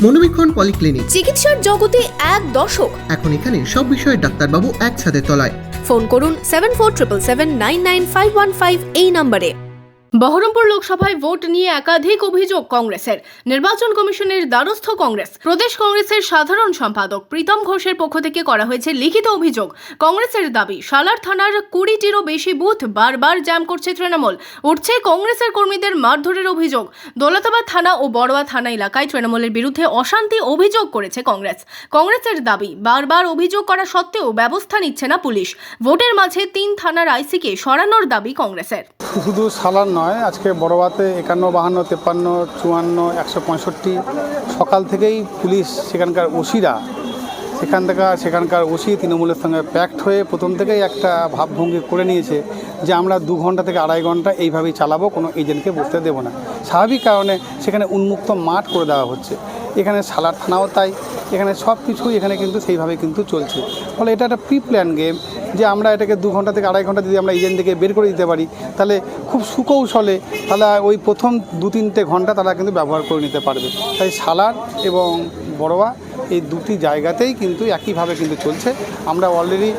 মনোবীক্ষণ polyclinic, চিকিৎসার জগতে এক দশক। এখন এখানে সব বিষয়ে ডাক্তারবাবু একসাথে তলায়। ফোন করুন 7477999515 এই নম্বরে। বহরমপুর লোকসভায় ভোট নিয়ে একাধিক অভিযোগ কংগ্রেসের। নির্বাচন কমিশনের দ্বারস্থ কংগ্রেস। প্রদেশ কংগ্রেসের সাধারণ সম্পাদক প্রীতম ঘোষের পক্ষ থেকে করা হয়েছে লিখিত অভিযোগ। কংগ্রেসের দাবি, সালার থানার 20টিরও বেশি বুথ বারবার জ্যাম করছে তৃণমূল। উঠছে কংগ্রেসের কর্মীদের মারধরের অভিযোগ। দৌলতাবাদ থানা ও বড়োয়া থানা এলাকায় তৃণমূলের বিরুদ্ধে অশান্তি অভিযোগ করেছে কংগ্রেস। কংগ্রেসের দাবি, বারবার অভিযোগ করা সত্ত্বেও ব্যবস্থা নিচ্ছে না পুলিশ। ভোটের মাঝে 3 থানার আইসিকে সরানোর দাবি কংগ্রেসের। শুধু সালার নয়, আজকে বড়োয়াতে 51, 52, 53, 54, 165 সকাল থেকেই পুলিশ সেখানকার ওসি তৃণমূলের সঙ্গে প্যাক্ট হয়ে প্রথম থেকেই একটা ভাবভঙ্গি করে নিয়েছে যে আমরা 2 ঘন্টা থেকে 2.5 ঘন্টা এইভাবেই চালাবো, কোনো এজেন্টকে বসতে দেবো না। স্বাভাবিক কারণে সেখানে উন্মুক্ত মাঠ করে দেওয়া হচ্ছে। এখানে সালার থানাও তাই, এখানে সব কিছুই এখানে কিন্তু সেইভাবে কিন্তু চলছে। ফলে এটা একটা প্রি প্ল্যান গেম যে আমরা এটাকে 2 ঘন্টা থেকে 2.5 ঘন্টা যদি আমরা এজেন্টকে বের করে দিতে পারি, তাহলে খুব সুকৌশলে তাহলে ওই প্রথম 2-3টে ঘন্টা তারা কিন্তু ব্যবহার করে নিতে পারবে। তাই সালার এবং বড়োয়া এই 2টি জায়গাতেই কিন্তু একইভাবে কিন্তু চলছে। আমরা অলরেডি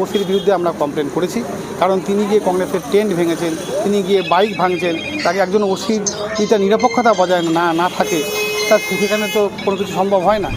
ওসির বিরুদ্ধে আমরা কমপ্লেন করেছি, কারণ তিনি গিয়ে কংগ্রেসের টেন্ট ভেঙেছেন, তিনি গিয়ে বাইক ভাঙছেন। তাকে একজন ওসির যদি তার নিরপেক্ষতা বজায় না থাকে, তা সেখানে তো কোনো কিছু সম্ভব হয় না।